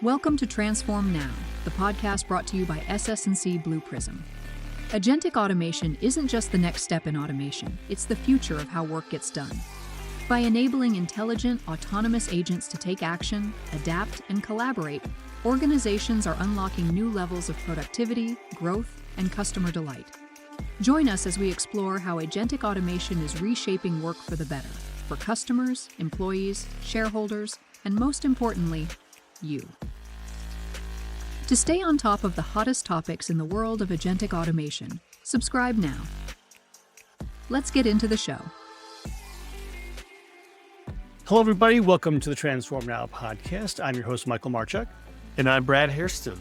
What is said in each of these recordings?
Welcome to Transform Now, the podcast brought to you by SS&C Blue Prism. Agentic automation isn't just the next step in automation, it's the future of how work gets done. By enabling intelligent, autonomous agents to take action, adapt, and collaborate, organizations are unlocking new levels of productivity, growth, and customer delight. Join us as we explore how agentic automation is reshaping work for the better, for customers, employees, shareholders, and most importantly, you. To stay on top of the hottest topics in the world of agentic automation, subscribe now. Let's get into the show. Hello, everybody. Welcome to the Transform Now podcast. I'm your host, Michael Marchuk. And I'm Brad Hairston.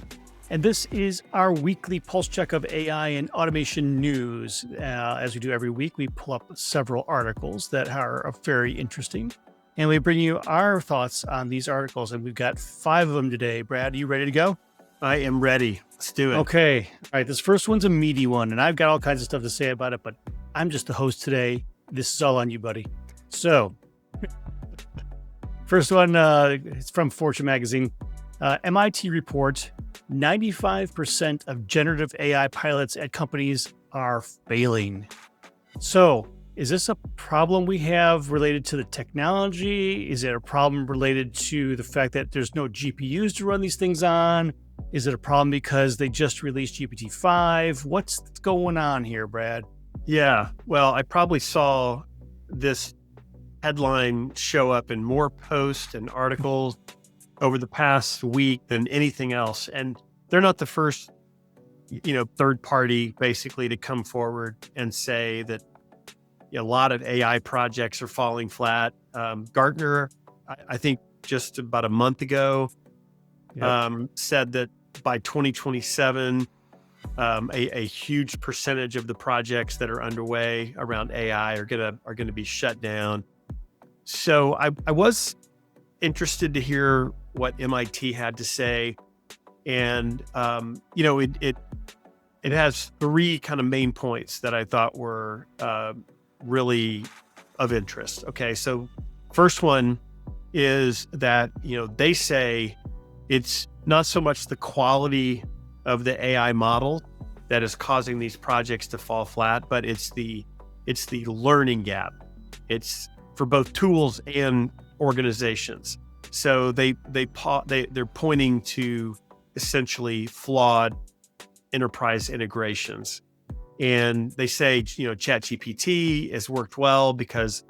And this is our weekly pulse check of AI and automation news. As we do every week, we pull up several articles that are very interesting. And we bring you our thoughts on these articles. And we've got 5 of them today. Brad, are you ready to go? I am ready. Let's do it. Okay. All right. This first one's a meaty one. And I've got all kinds of stuff to say about it, but I'm just the host today. This is all on you, buddy. So, first one, it's from Fortune magazine. MIT report, 95% of generative AI pilots at companies are failing. So, is this a problem we have related to the technology? Is it a problem related to the fact that there's no GPUs to run these things on? Is it a problem because they just released GPT-5? What's going on here, Brad? Yeah, well, I probably saw this headline show up in more posts and articles over the past week than anything else. And they're not the first, third party basically to come forward and say that a lot of AI projects are falling flat. Gartner, I think just about a month ago, said that by 2027, a huge percentage of the projects that are underway around AI are gonna be shut down. So I was interested to hear what MIT had to say, and it has 3 kind of main points that I thought were really of interest. Okay, so first one is that they say it's not so much the quality of the AI model that is causing these projects to fall flat, but it's the learning gap. It's for both tools and organizations. So they're pointing to essentially flawed enterprise integrations. And they say, ChatGPT has worked well because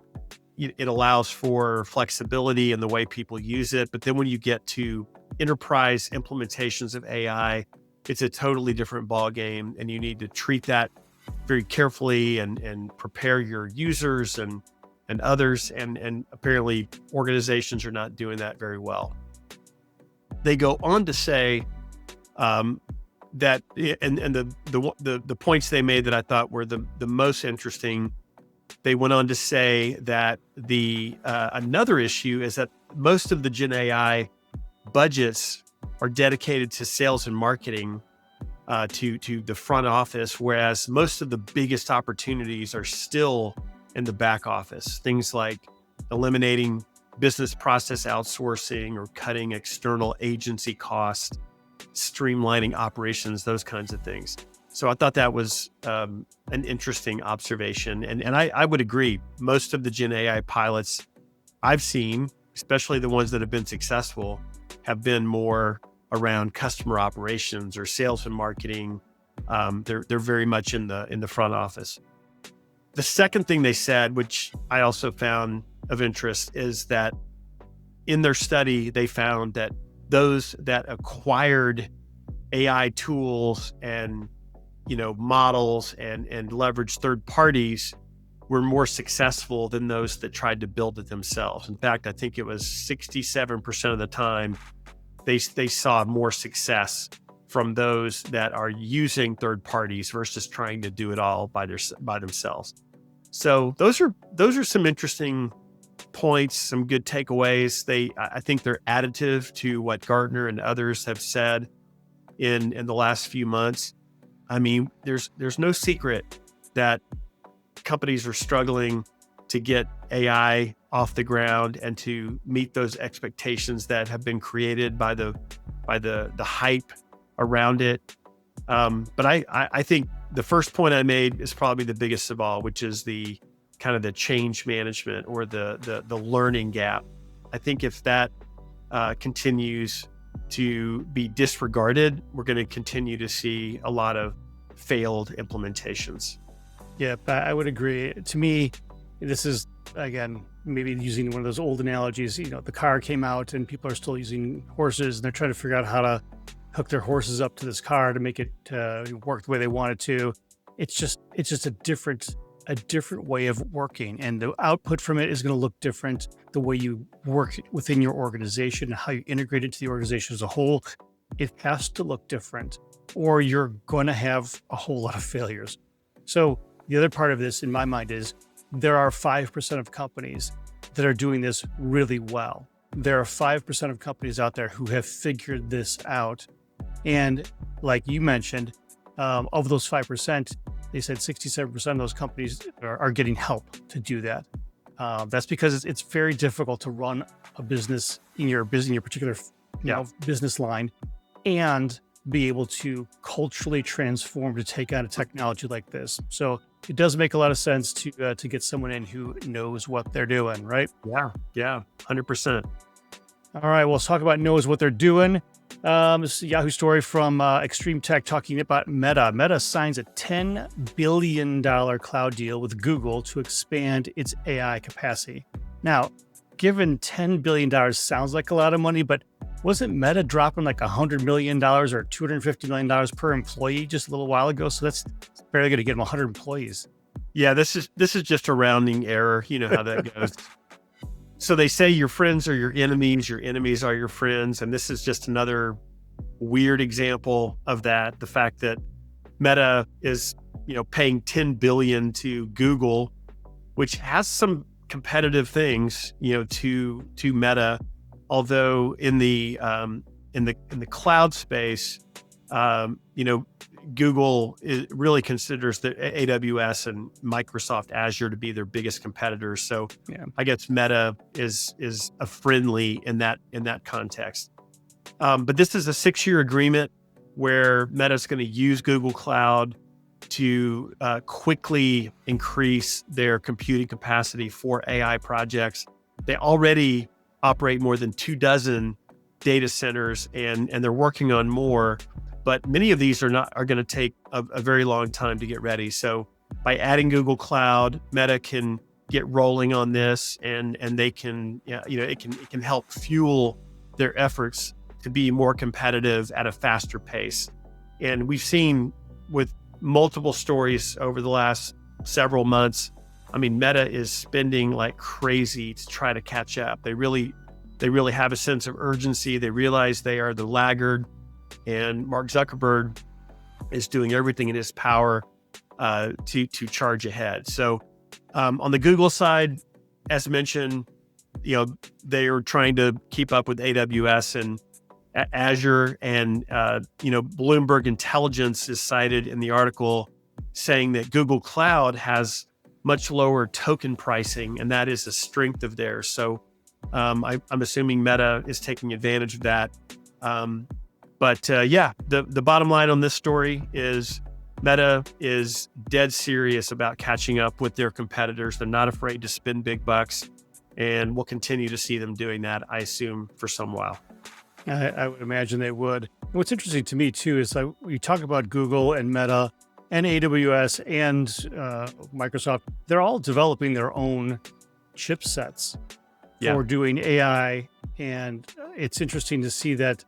it allows for flexibility in the way people use it. But then when you get to enterprise implementations of AI, it's a totally different ballgame, and you need to treat that very carefully and prepare your users and others. And apparently organizations are not doing that very well. They go on to say that, and the points they made that I thought were the most interesting, they went on to say that another issue is that most of the Gen AI budgets are dedicated to sales and marketing, to the front office, whereas most of the biggest opportunities are still in the back office. Things like eliminating business process outsourcing or cutting external agency costs, streamlining operations, those kinds of things. So I thought that was an interesting observation. And I would agree. Most of the Gen AI pilots I've seen, especially the ones that have been successful, have been more around customer operations or sales and marketing. They're very much in the front office. The second thing they said, which I also found of interest, is that in their study, they found that those that acquired AI tools and models and leveraged third parties were more successful than those that tried to build it themselves. In fact, I think it was 67% of the time they saw more success from those that are using third parties versus trying to do it all by themselves. So those are some interesting points, some good takeaways. I think they're additive to what Gartner and others have said in the last few months. I mean, there's no secret that companies are struggling to get AI off the ground and to meet those expectations that have been created by the by the hype around it. But I think the first point I made is probably the biggest of all, which is the kind of the change management or the learning gap. I think if that continues to be disregarded, we're going to continue to see a lot of failed implementations. Yeah, I would agree. To me, this is, again, maybe using one of those old analogies. The car came out and people are still using horses, and they're trying to figure out how to hook their horses up to this car to make it work the way they want it to. It's just a different way of working, and the output from it is going to look different. The way you work within your organization, how you integrate into the organization as a whole, it has to look different, or you're going to have a whole lot of failures. So the other part of this, in my mind, is there are 5% of companies that are doing this really well. There are 5% of companies out there who have figured this out. And like you mentioned, of those 5%, they said 67% of those companies are getting help to do that. That's because it's very difficult to run a business in your particular business line and be able to culturally transform to take on a technology like this. So it does make a lot of sense to get someone in who knows what they're doing, right? Yeah, 100%. All right, well, let's talk about knows what they're doing. This is a Yahoo story from Extreme Tech talking about Meta. Meta signs a $10 billion cloud deal with Google to expand its AI capacity. Now, given $10 billion sounds like a lot of money, but wasn't Meta dropping like $100 million or $250 million per employee just a little while ago? So that's barely going to get them 100 employees. Yeah, this is just a rounding error. You know how that goes. So they say your friends are your enemies are your friends. And this is just another weird example of that. The fact that Meta is, paying $10 billion to Google, which has some competitive things, to Meta. Although in the cloud space, Google really considers the AWS and Microsoft Azure to be their biggest competitors. So yeah. I guess Meta is a friendly in that context. But this is a 6-year agreement where Meta is going to use Google Cloud to quickly increase their computing capacity for AI projects. They already operate more than 24 data centers, and they're working on more. But many of these are going to take a very long time to get ready. So by adding Google Cloud, Meta can get rolling on this, and they can, it can help fuel their efforts to be more competitive at a faster pace. And we've seen with multiple stories over the last several months, Meta is spending like crazy to try to catch up. They really have a sense of urgency. They realize they are the laggard. And Mark Zuckerberg is doing everything in his power to charge ahead. So on the Google side, as mentioned, they are trying to keep up with AWS and Azure. And Bloomberg Intelligence is cited in the article saying that Google Cloud has much lower token pricing, and that is a strength of theirs. So I'm assuming Meta is taking advantage of that. But the bottom line on this story is Meta is dead serious about catching up with their competitors. They're not afraid to spend big bucks, and we'll continue to see them doing that, I assume, for some while. I would imagine they would. What's interesting to me, too, is like we talk about Google and Meta and AWS and Microsoft. They're all developing their own chipsets for doing AI. And it's interesting to see that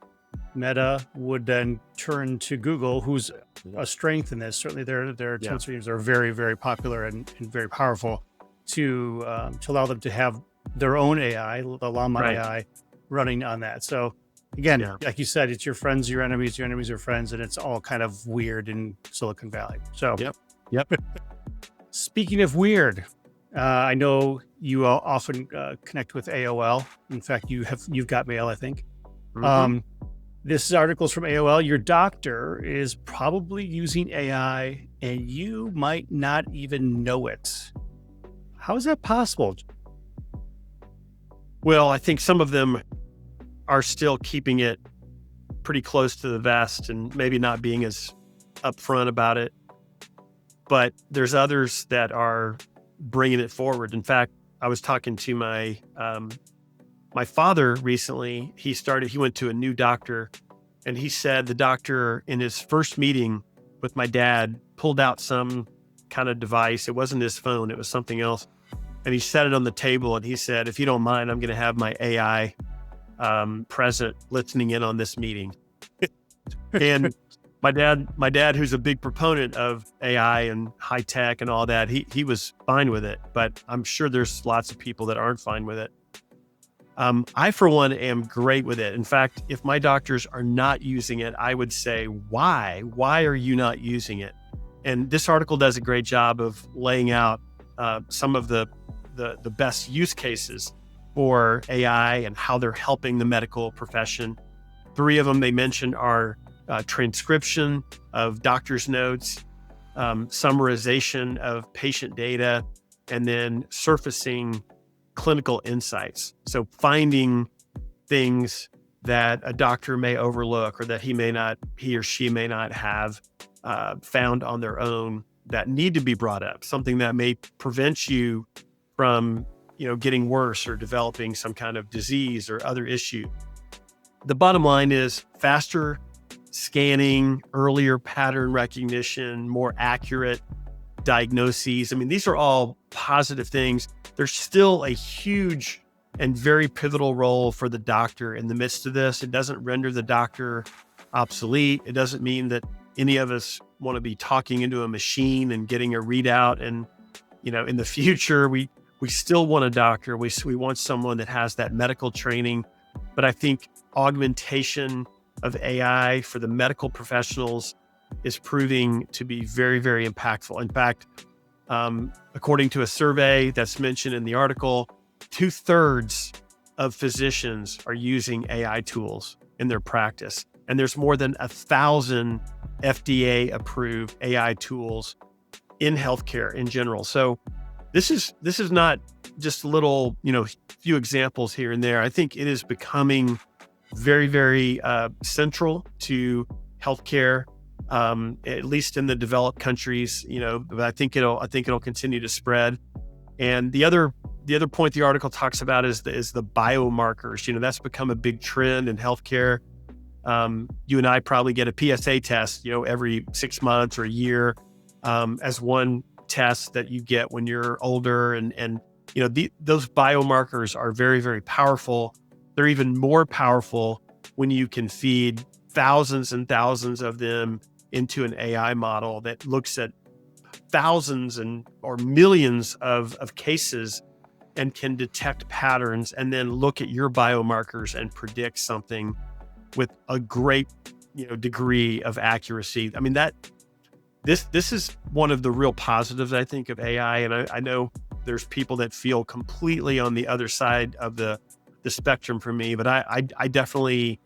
Meta would then turn to Google, who's a strength in this. Certainly their tensor units are very, very popular and very powerful to allow them to have their own AI, the Llama AI, running on that. So again, like you said, it's your friends, your enemies are friends, and it's all kind of weird in Silicon Valley. So Yep. Speaking of weird, I know you often connect with AOL. In fact, you've got mail, I think. Mm-hmm. This article's from AOL. Your doctor is probably using AI, and you might not even know it. How is that possible? Well, I think some of them are still keeping it pretty close to the vest and maybe not being as upfront about it. But there's others that are bringing it forward. In fact, I was talking to my father recently. He went to a new doctor, and he said the doctor in his first meeting with my dad pulled out some kind of device. It wasn't his phone, it was something else. And he set it on the table and he said, if you don't mind, I'm going to have my AI present listening in on this meeting. And my dad, who's a big proponent of AI and high tech and all that, he was fine with it, but I'm sure there's lots of people that aren't fine with it. I, for one, am great with it. In fact, if my doctors are not using it, I would say, why? Why are you not using it? And this article does a great job of laying out some of the best use cases for AI and how they're helping the medical profession. 3 of them they mentioned are transcription of doctor's notes, summarization of patient data, and then surfacing clinical insights. So finding things that a doctor may overlook or that he or she may not have found on their own that need to be brought up, something that may prevent you from, getting worse or developing some kind of disease or other issue. The bottom line is faster scanning, earlier pattern recognition, more accurate diagnoses. I mean, these are all positive things. There's still a huge and very pivotal role for the doctor in the midst of this. It doesn't render the doctor obsolete. It doesn't mean that any of us want to be talking into a machine and getting a readout. And, in the future, we still want a doctor. We want someone that has that medical training. But I think augmentation of AI for the medical professionals is proving to be very, very impactful. In fact, according to a survey that's mentioned in the article, 2/3 of physicians are using AI tools in their practice. And there's more than 1,000 FDA-approved AI tools in healthcare in general. So this is not just a little, few examples here and there. I think it is becoming very, very central to healthcare, at least in the developed countries. But I think it'll continue to spread. And the other point the article talks about is the biomarkers. That's become a big trend in healthcare. You and I probably get a PSA test, every 6 months or a year, as one test that you get when you're older. And those biomarkers are very, very powerful. They're even more powerful when you can feed thousands and thousands of them into an AI model that looks at thousands or millions of cases and can detect patterns and then look at your biomarkers and predict something with a great, degree of accuracy. I mean, this is one of the real positives, I think, of AI. And I know there's people that feel completely on the other side of the spectrum for me, but I definitely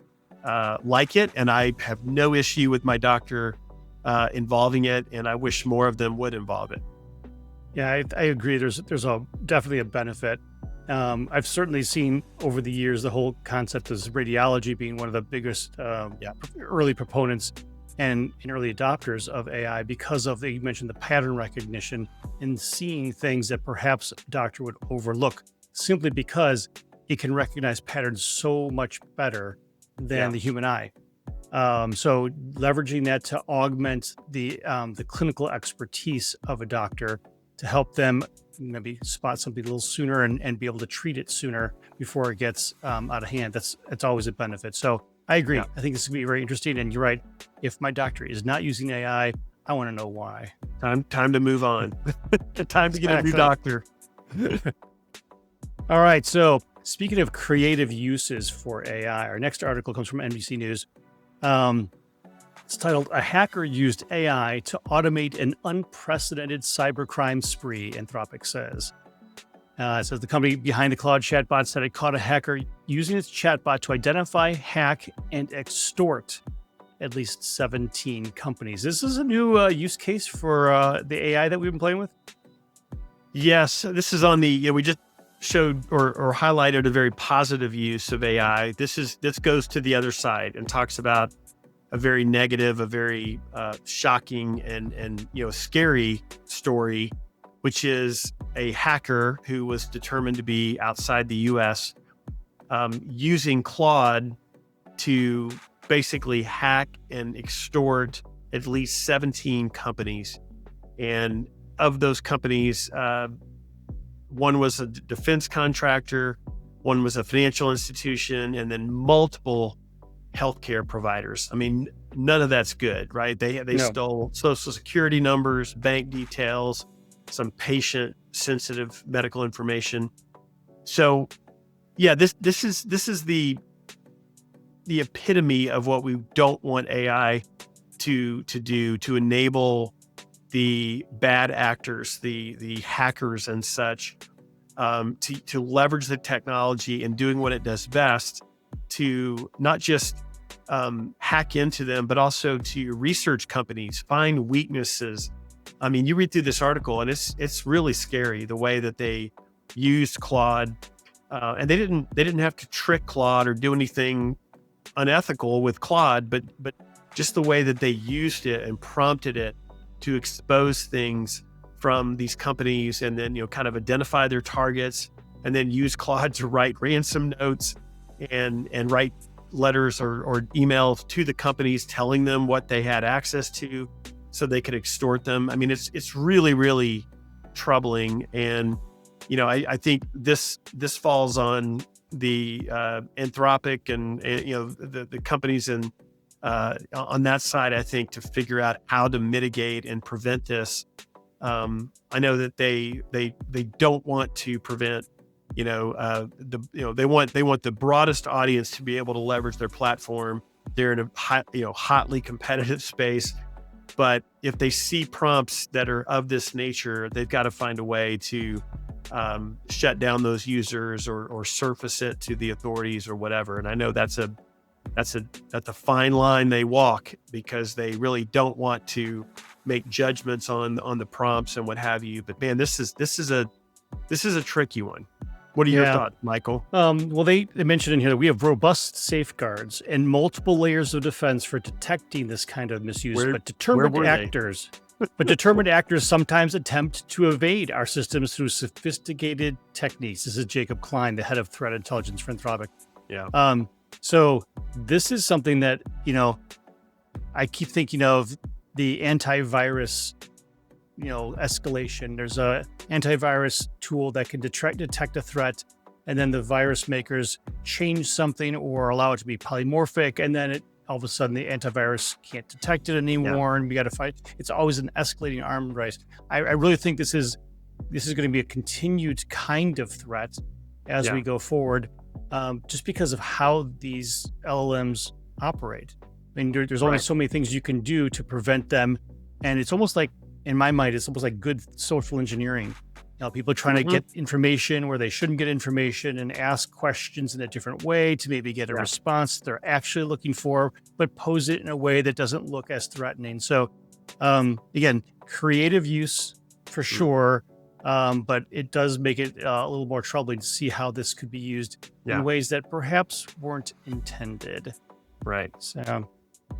like it, and I have no issue with my doctor involving it, and I wish more of them would involve it. Yeah, I agree. There's definitely a benefit. I've certainly seen over the years the whole concept of radiology being one of the biggest early proponents and early adopters of AI because of you mentioned the pattern recognition and seeing things that perhaps a doctor would overlook simply because it can recognize patterns so much better than the human eye. So leveraging that to augment the clinical expertise of a doctor to help them maybe spot something a little sooner and be able to treat it sooner before it gets out of hand. That's always a benefit. So I agree. Yeah. I think this could be very interesting. And you're right. If my doctor is not using AI, I want to know why. Time to move on. Time to get a new doctor. All right. So speaking of creative uses for AI, our next article comes from NBC News. It's titled, "A Hacker Used AI to Automate an Unprecedented Cybercrime Spree," Anthropic says. It says the company behind the Claude chatbot said it caught a hacker using its chatbot to identify, hack, and extort at least 17 companies. This is a new use case for the AI that we've been playing with? Yes, this is on the, we just showed or highlighted a very positive use of AI. This goes to the other side and talks about a very negative, a very shocking and scary story, which is a hacker who was determined to be outside the U.S. Using Claude to basically hack and extort at least 17 companies. And of those companies, one was a defense contractor, one was a financial institution, and then multiple healthcare providers. I mean, none of that's good, right? They No. stole social security numbers, bank details, some patient sensitive medical information. So yeah, this is the epitome of what we don't want AI to do, to enable the bad actors, the hackers and such, to leverage the technology and doing what it does best, to not just hack into them, but also to research companies, find weaknesses. I mean, you read through this article and it's really scary the way that they used Claude, and they didn't have to trick Claude or do anything unethical with Claude, but just the way that they used it and prompted it to expose things from these companies, and then kind of identify their targets, and then use Claude to write ransom notes and write letters or emails to the companies telling them what they had access to so they could extort them. I mean, it's really, really troubling. And I think this falls on the Anthropic and the companies and on that side, I think, to figure out how to mitigate and prevent this. I know that they don't want to prevent, they want the broadest audience to be able to leverage their platform. They're in a hotly competitive space, but if they see prompts that are of this nature, they've got to find a way to shut down those users or surface it to the authorities or whatever. And I know that's a fine line they walk, because they really don't want to make judgments on the prompts and what have you. But man, this is a tricky one. What are your thoughts, Michael? Well, they mentioned in here that we have robust safeguards and multiple layers of defense for detecting this kind of misuse. But determined actors sometimes attempt to evade our systems through sophisticated techniques. This is Jacob Klein, the head of threat intelligence for Anthropic. Yeah. So this is something that, I keep thinking of the antivirus, escalation. There's a antivirus tool that can detect a threat, and then the virus makers change something or allow it to be polymorphic, and then all of a sudden the antivirus can't detect it anymore, and we got to fight. It's always an escalating arms race. I really think this is going to be a continued kind of threat as we go forward. Just because of how these LLMs operate. I mean, there's only so many things you can do to prevent them. And it's almost like, in my mind, it's almost like good social engineering. People trying to get information where they shouldn't get information and ask questions in a different way to maybe get a response they're actually looking for, but pose it in a way that doesn't look as threatening. So again, creative use for sure. But it does make it a little more troubling to see how this could be used in ways that perhaps weren't intended. Right. So,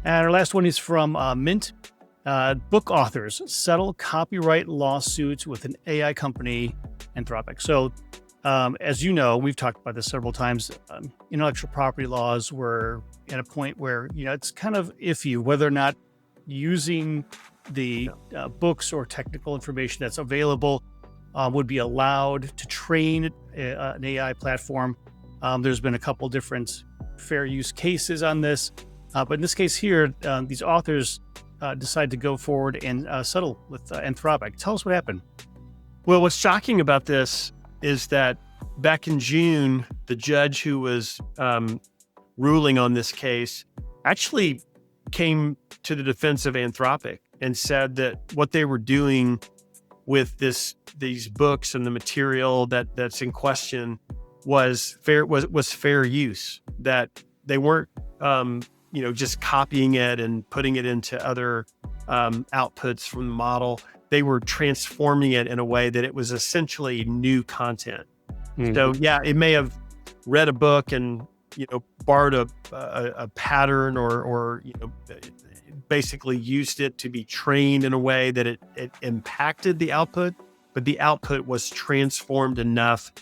and our last one is from Mint. Book authors settle copyright lawsuits with an AI company, Anthropic. So, as you know, we've talked about this several times. Intellectual property laws were at a point where, it's kind of iffy whether or not using the books or technical information that's available would be allowed to train an AI platform. There's been a couple different fair use cases on this, but in this case here, these authors decide to go forward and settle with Anthropic. Tell us what happened. Well, what's shocking about this is that back in June, the judge who was ruling on this case actually came to the defense of Anthropic and said that what they were doing with these books and the material that's in question was fair use, that they weren't just copying it and putting it into other outputs from the model. They were transforming it in a way that it was essentially new content. So yeah, it may have read a book and, borrowed a pattern or basically used it to be trained in a way that it impacted the output, but the output was transformed enough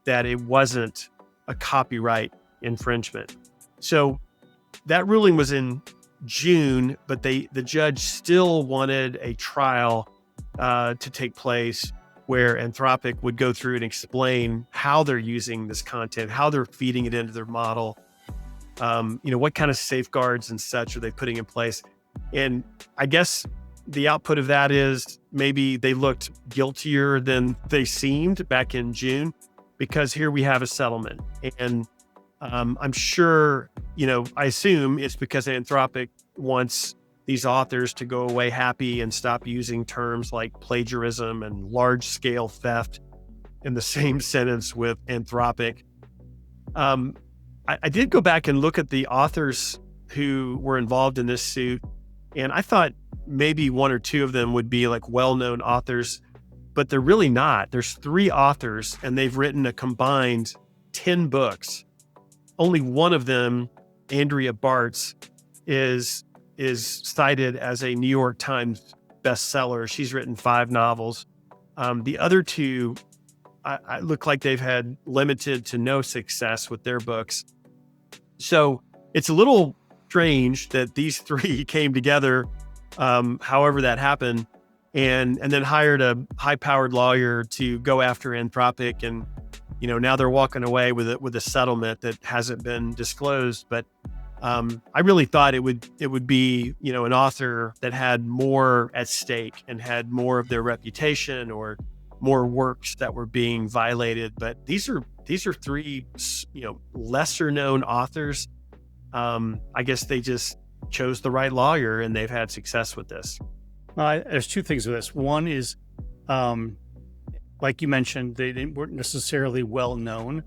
that it wasn't a copyright infringement. So that ruling was in June, but the judge still wanted a trial to take place where Anthropic would go through and explain how they're using this content, how they're feeding it into their model, what kind of safeguards and such are they putting in place. And I guess the output of that is maybe they looked guiltier than they seemed back in June, because here we have a settlement. And I'm sure, I assume it's because Anthropic wants these authors to go away happy and stop using terms like plagiarism and large scale theft in the same sentence with Anthropic. I did go back and look at the authors who were involved in this suit, and I thought maybe one or two of them would be like well-known authors, but they're really not. There's 3 authors and they've written a combined 10 books. Only one of them, Andrea Bartz, is cited as a New York Times bestseller. She's written 5 novels. The other 2, I look like they've had limited to no success with their books. So it's a little strange that these 3 came together, however that happened, and then hired a high-powered lawyer to go after Anthropic. And, now they're walking away with a settlement that hasn't been disclosed. But I really thought it would be, an author that had more at stake and had more of their reputation or more works that were being violated. But these are 3, lesser known authors. I guess they just chose the right lawyer and they've had success with this. There's 2 things with this. One is, like you mentioned, they weren't necessarily well known.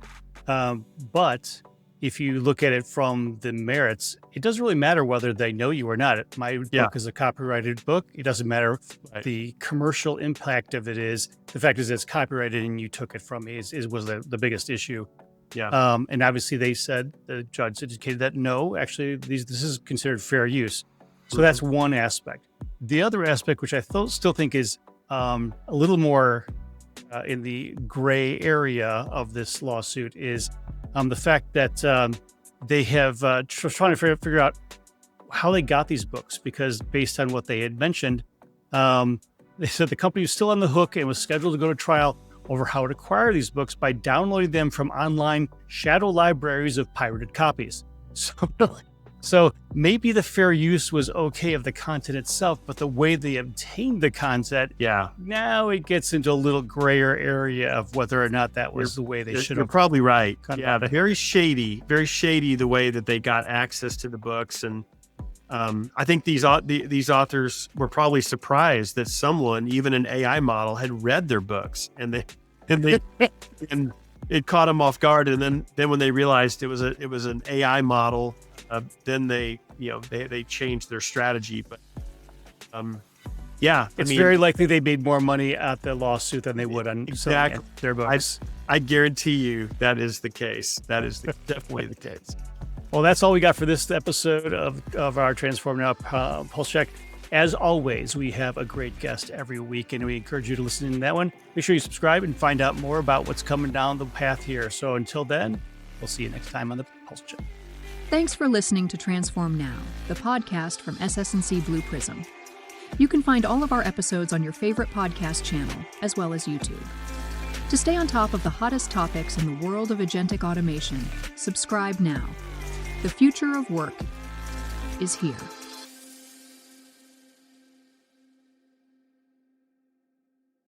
But if you look at it from the merits, it doesn't really matter whether they know you or not. My book is a copyrighted book. It doesn't matter. Right. The commercial impact of it is, the fact is it's copyrighted and you took it from me was the biggest issue. Yeah. And obviously they said, the judge indicated that no, actually this is considered fair use. So that's one aspect. The other aspect, which I still think is a little more in the gray area of this lawsuit, is the fact that they have trying to figure out how they got these books, because based on what they had mentioned, they said the company was still on the hook and was scheduled to go to trial over how to acquire these books by downloading them from online shadow libraries of pirated copies. So maybe the fair use was okay of the content itself, but the way they obtained the content, now it gets into a little grayer area of whether or not that was the way they should have. You're probably right. Yeah, very shady the way that they got access to the books. And I think these authors were probably surprised that someone, even an AI model, had read their books, and it caught them off guard. And then when they realized it was an AI model, then they changed their strategy. But it's very likely they made more money at the lawsuit than they would on selling their books. I guarantee you that is the case. That is definitely the case. Well, that's all we got for this episode of our Transform Now Pulse Check. As always, we have a great guest every week, and we encourage you to listen to that one. Make sure you subscribe and find out more about what's coming down the path here. So until then, we'll see you next time on the Pulse Check. Thanks for listening to Transform Now, the podcast from SS&C Blue Prism. You can find all of our episodes on your favorite podcast channel, as well as YouTube. To stay on top of the hottest topics in the world of agentic automation, subscribe now. The future of work is here.